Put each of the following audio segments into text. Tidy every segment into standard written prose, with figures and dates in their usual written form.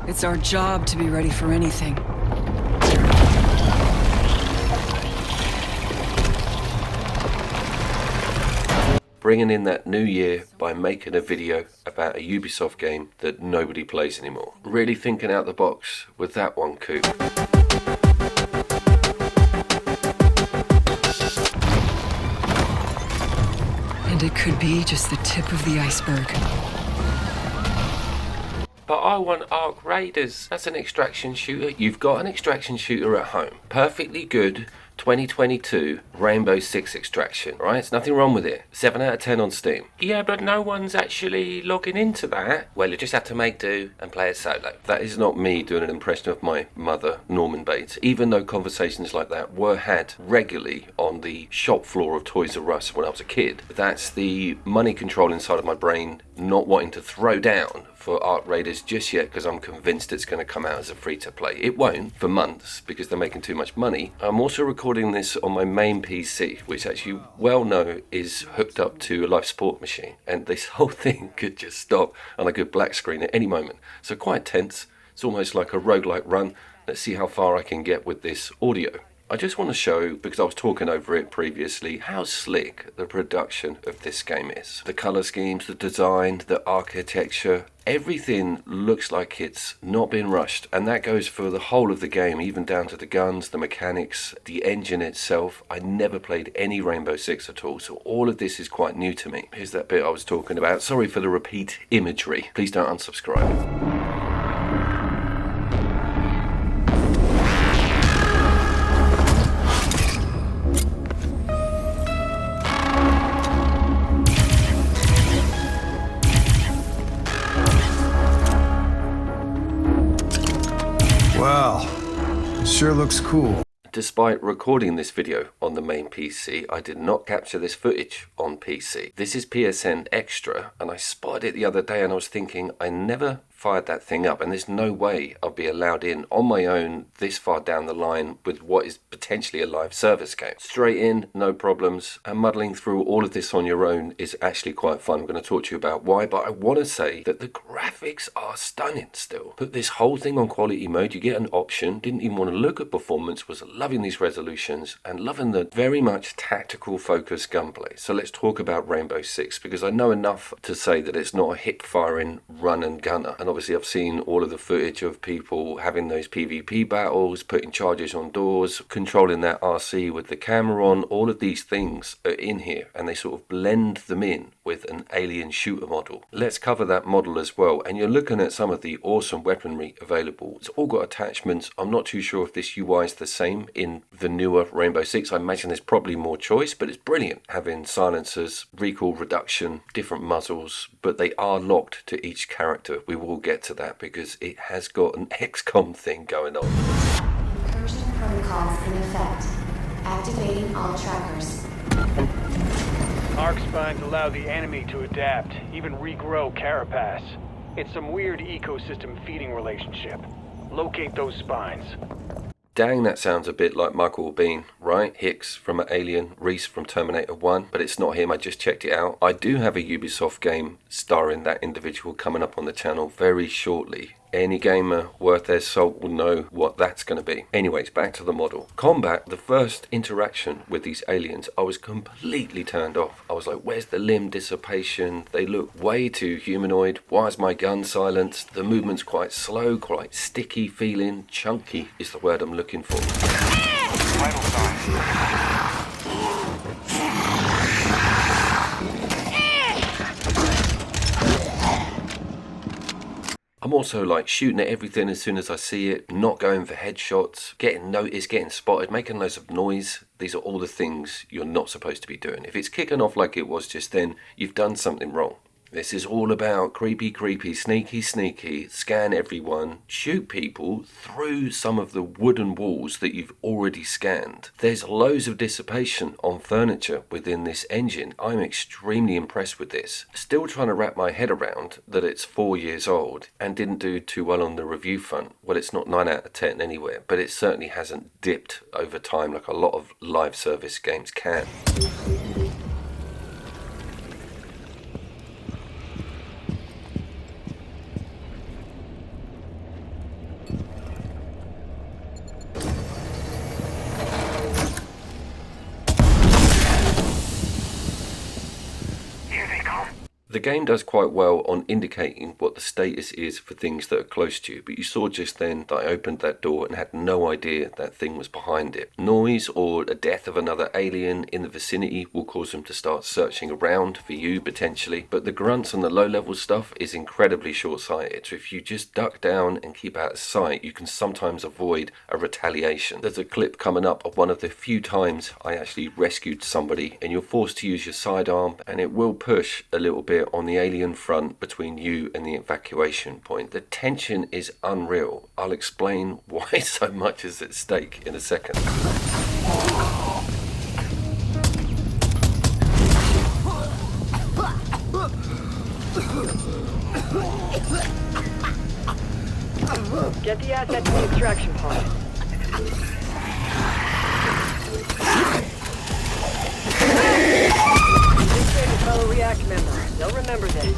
It's our job to be ready for anything. Bringing in that new year by making a video about a Ubisoft game that nobody plays anymore. Really thinking out the box with that one, Coop. And it could be just the tip of the iceberg. But I want Arc Raiders. That's an extraction shooter. You've got an extraction shooter at home. Perfectly good 2022 Rainbow Six extraction, right? There's nothing wrong with it. 7 out of 10 on Steam. Yeah, but no one's actually logging into that. Well, you just have to make do and play it solo. That is not me doing an impression of my mother, Norman Bates, even though conversations like that were had regularly on the shop floor of Toys R Us when I was a kid. That's the money control inside of my brain not wanting to throw down for Arc Raiders just yet because I'm convinced it's going to come out as a free-to-play. It won't for months because they're making too much money. I'm also recording this on my main PC, which as you well know is hooked up to a live support machine, and this whole thing could just stop on a good black screen at any moment. So quite tense. It's almost like a roguelike run. Let's see how far I can get with this audio. I just want to show, because I was talking over it previously, how slick the production of this game is. The colour schemes, the design, the architecture, everything looks like it's not been rushed. And that goes for the whole of the game, even down to the guns, the mechanics, the engine itself. I never played any Rainbow Six at all, so all of this is quite new to me. Here's that bit I was talking about. Sorry for the repeat imagery. Please don't unsubscribe. Wow, it sure looks cool. Despite recording this video on the main PC, I did not capture this footage on PC. This is PSN Extra, and I spotted it the other day and I was thinking, I never fired that thing up, and there's no way I'll be allowed in on my own this far down the line with what is potentially a live service game. Straight in, no problems, and muddling through all of this on your own is actually quite fun. I'm going to talk to you about why, but I want to say that the graphics are stunning still. Put this whole thing on quality mode, you get an option, didn't even want to look at performance, was loving these resolutions and loving the very much tactical focused gunplay. So let's talk about Rainbow Six, because I know enough to say that it's not a hip firing run and gunner. And obviously I've seen all of the footage of people having those PvP battles, putting charges on doors, controlling that RC with the camera on. All of these things are in here and they sort of blend them in with an alien shooter model. Let's cover that model as well, and you're looking at some of the awesome weaponry available. It's all got attachments. I'm not too sure if this UI is the same in the newer Rainbow Six. I imagine there's probably more choice, but it's brilliant having silencers, recoil reduction, different muzzles, but they are locked to each character. We will get to that because it has got an XCOM thing going on. Incursion protocols in effect. Activating all trackers. Arc spines allow the enemy to adapt, even regrow carapace. It's some weird ecosystem feeding relationship. Locate those spines. Dang, that sounds a bit like Michael Bean, right? Hicks from Alien, Reese from Terminator 1, but it's not him. I just checked it out. I do have a Ubisoft game starring that individual coming up on the channel very shortly. Any gamer worth their salt will know what that's going to be. Anyways, back to the model. Combat, the first interaction with these aliens, I was completely turned off. I was like, where's the limb dissipation? They look way too humanoid. Why is my gun silenced? The movement's quite slow, quite sticky feeling. Chunky is the word I'm looking for. Vital signs. I'm also like shooting at everything as soon as I see it, not going for headshots, getting noticed, getting spotted, making loads of noise. These are all the things you're not supposed to be doing. If it's kicking off like it was just then, you've done something wrong. This is all about creepy, sneaky, scan everyone, shoot people through some of the wooden walls that you've already scanned. There's loads of dissipation on furniture within this engine. I'm extremely impressed with this. Still trying to wrap my head around that it's 4 years old and didn't do too well on the review front. Well, it's not 9 out of 10 anywhere, but it certainly hasn't dipped over time like a lot of live service games can. The game does quite well on indicating what the status is for things that are close to you, but you saw just then that I opened that door and had no idea that thing was behind it. Noise or a death of another alien in the vicinity will cause them to start searching around for you potentially, but the grunts and the low level stuff is incredibly short-sighted, so if you just duck down and keep out of sight, you can sometimes avoid a retaliation. There's a clip coming up of one of the few times I actually rescued somebody, and you're forced to use your sidearm, and it will push a little bit on the alien front between you and the evacuation point. The tension is unreal. I'll explain why so much is at stake in a second. Get the asset to the extraction pod. This is a fellow React member. They'll remember this.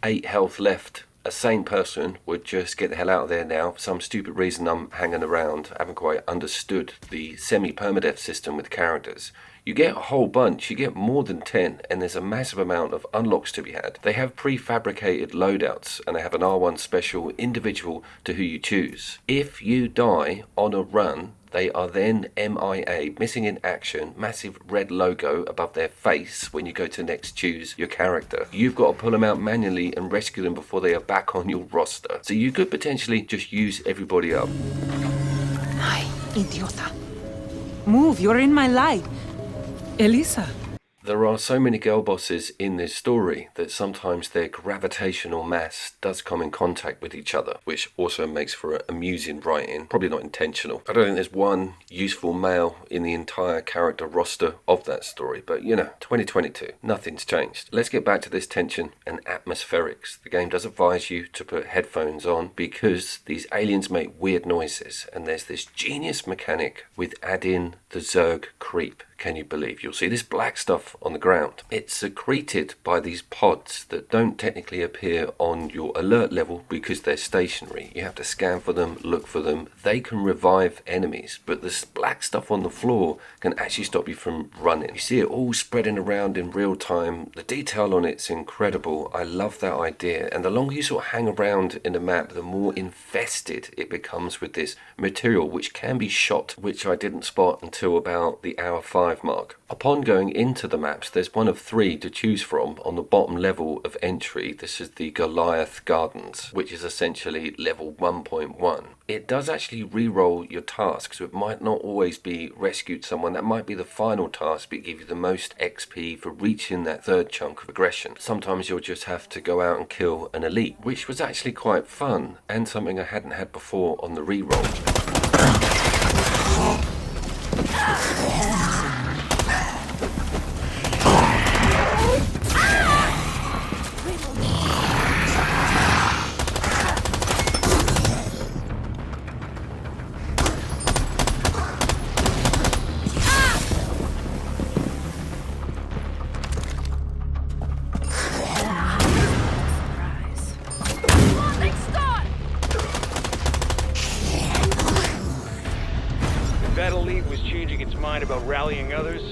Eight health left. A sane person would just get the hell out of there now. For some stupid reason I'm hanging around. I haven't quite understood the semi-permadeath system with characters. You get a whole bunch, you get more than 10, and there's a massive amount of unlocks to be had. They have prefabricated loadouts, and they have an R1 special individual to who you choose. If you die on a run, they are then MIA, missing in action, massive red logo above their face when you go to next choose your character. You've got to pull them out manually and rescue them before they are back on your roster. So you could potentially just use everybody up. Ay, idiota. Move, you're in my light. Elisa. There are so many girl bosses in this story that sometimes their gravitational mass does come in contact with each other, which also makes for amusing writing, probably not intentional. I don't think there's one useful male in the entire character roster of that story, but you know, 2022, nothing's changed. Let's get back to this tension and atmospherics. The game does advise you to put headphones on because these aliens make weird noises, and there's this genius mechanic with add in the Zerg creep. Can you believe? You'll see this black stuff on the ground. It's secreted by these pods that don't technically appear on your alert level because they're stationary. You have to scan for them, look for them. They can revive enemies, but this black stuff on the floor can actually stop you from running. You see it all spreading around in real time. The detail on it's incredible. I love that idea. And the longer you sort of hang around in the map, the more infested it becomes with this material, which can be shot, which I didn't spot until about the hour 5 mark. Upon going into the maps, there's one of 3 to choose from on the bottom level of entry. This is the Goliath Gardens, which is essentially level 1.1. It does actually re-roll your tasks, so it might not always be rescued someone. That might be the final task, but give you the most XP for reaching that third chunk of aggression. Sometimes you'll just have to go out and kill an elite, which was actually quite fun and something I hadn't had before on the re-roll. That elite was changing its mind about rallying others.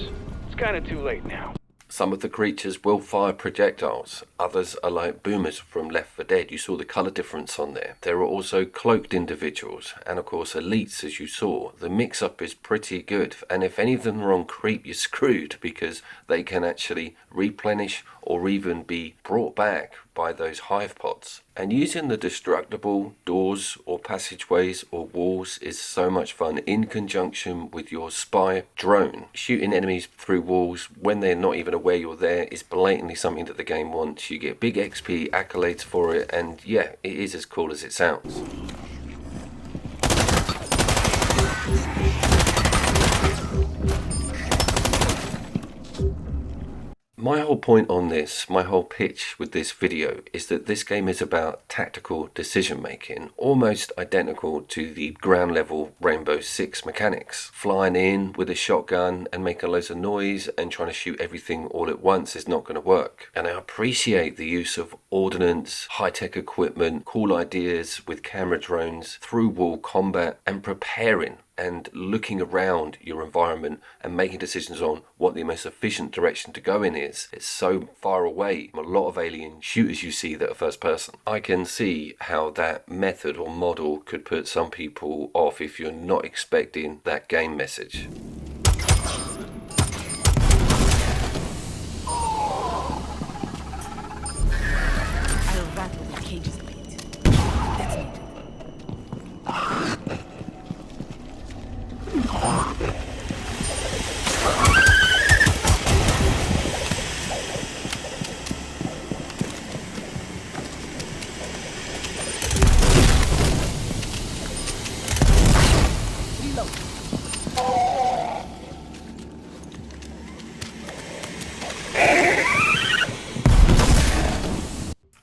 It's kind of too late now. Some of the creatures will fire projectiles, others are like boomers from Left 4 Dead. You saw the colour difference on there. There are also cloaked individuals, and of course elites, as you saw. The mix-up is pretty good, and if any of them are on creep, you're screwed, because they can actually replenish or even be brought back by those hive pods. And using the destructible doors or passageways or walls is so much fun in conjunction with your spy drone. Shooting enemies through walls when they're not even aware you're there is blatantly something that the game wants. You get big XP accolades for it, and yeah, it is as cool as it sounds. My whole point on this, my whole pitch with this video is that this game is about tactical decision making, almost identical to the ground level Rainbow Six mechanics. Flying in with a shotgun and making loads of noise and trying to shoot everything all at once is not going to work. And I appreciate the use of ordnance, high-tech equipment, cool ideas with camera drones, through-wall combat, and preparing and looking around your environment and making decisions on what the most efficient direction to go in is. It's so far away from a lot of alien shooters you see that are first person. I can see how that method or model could put some people off if you're not expecting that game message. I'll rattle the cages a bit. That's needed.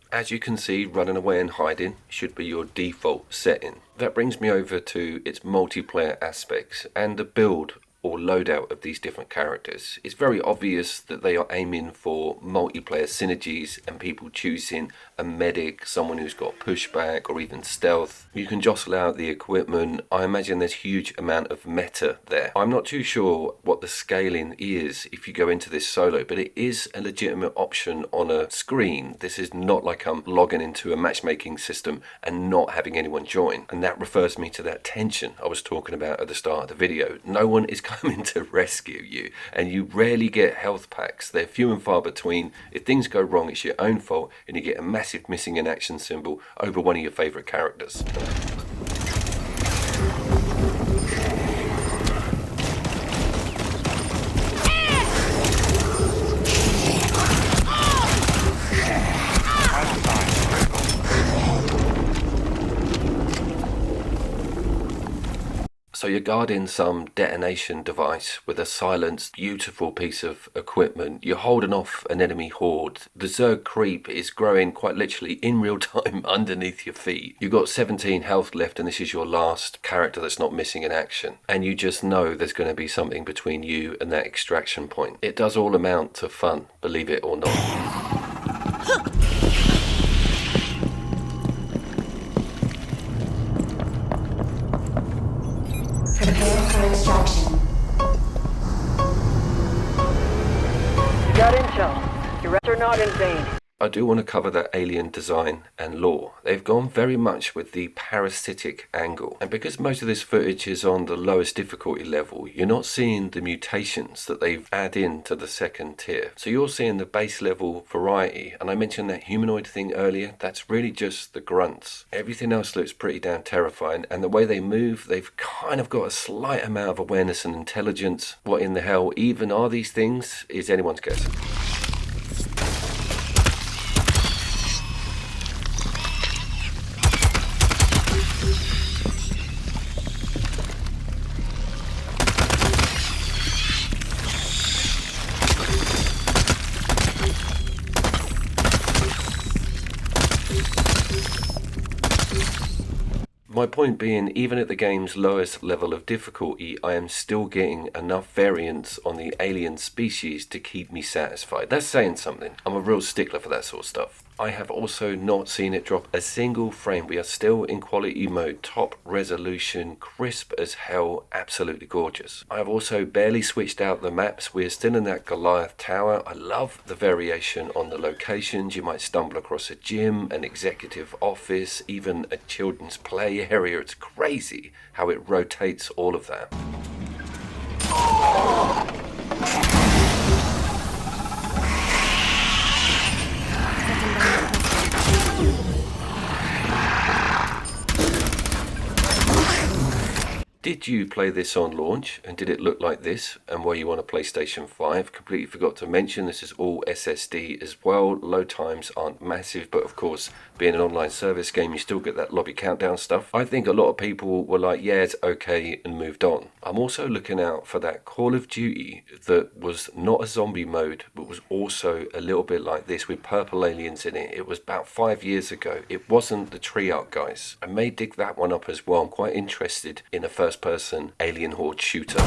As you can see, running away and hiding should be your default setting. That brings me over to its multiplayer aspects and the build or loadout of these different characters. It's very obvious that they are aiming for multiplayer synergies and people choosing a medic, someone who's got pushback or even stealth. You can jostle out the equipment. I imagine there's huge amount of meta there. I'm not too sure what the scaling is if you go into this solo, but it is a legitimate option on a screen. This is not like I'm logging into a matchmaking system and not having anyone join. And that refers me to that tension I was talking about at the start of the video. No one is coming to rescue you, and you rarely get health packs. They're few and far between. If things go wrong, it's your own fault, and you get a massive missing in action symbol over one of your favorite characters. So you're guarding some detonation device with a silenced, beautiful piece of equipment. You're holding off an enemy horde. The Zerg creep is growing quite literally in real time underneath your feet. You've got 17 health left and this is your last character that's not missing in action. And you just know there's going to be something between you and that extraction point. It does all amount to fun, believe it or not. Prepare for extraction. You got intel. Your efforts are not in vain. I do want to cover that alien design and lore. They've gone very much with the parasitic angle. And because most of this footage is on the lowest difficulty level, you're not seeing the mutations that they've added into the second tier. So you're seeing the base level variety. And I mentioned that humanoid thing earlier. That's really just the grunts. Everything else looks pretty damn terrifying. And the way they move, they've kind of got a slight amount of awareness and intelligence. What in the hell even are these things is anyone's guess. My point being, even at the game's lowest level of difficulty, I am still getting enough variance on the alien species to keep me satisfied. That's saying something. I'm a real stickler for that sort of stuff. I have also not seen it drop a single frame. We are still in quality mode, top resolution, crisp as hell, absolutely gorgeous. I have also barely switched out the maps. We're still in that Goliath Tower. I love the variation on the locations. You might stumble across a gym, an executive office, even a children's play area. It's crazy how it rotates all of that. Did you play this on launch and did it look like this and were you on a PlayStation 5? Completely forgot to mention this is all SSD as well. Load times aren't massive, but of course being an online service game you still get that lobby countdown stuff. I think a lot of people were like, yeah, it's okay, and moved on. I'm also looking out for that Call of Duty that was not a zombie mode but was also a little bit like this with purple aliens in it. It was about 5 years ago. It wasn't the Treyarch guys. I may dig that one up as well. I'm quite interested in a first-person alien horde shooter.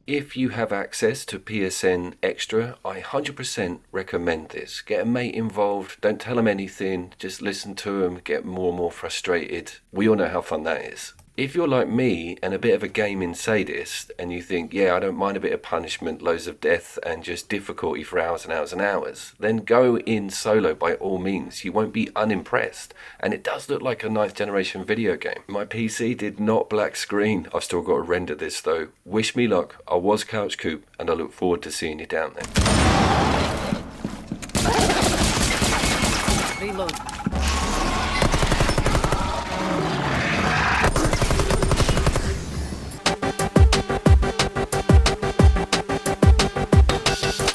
If you have access to PSN Extra, I 100% recommend this. Get a mate involved, don't tell them anything, just listen to them, get more and more frustrated. We all know how fun that is. If you're like me and a bit of a gaming sadist and you think, yeah, I don't mind a bit of punishment, loads of death and just difficulty for hours and hours and hours, then go in solo by all means. You won't be unimpressed. And it does look like a 9th generation video game. My PC did not black screen. I've still got to render this though. Wish me luck. I was Couch Coop and I look forward to seeing you down there. Reload.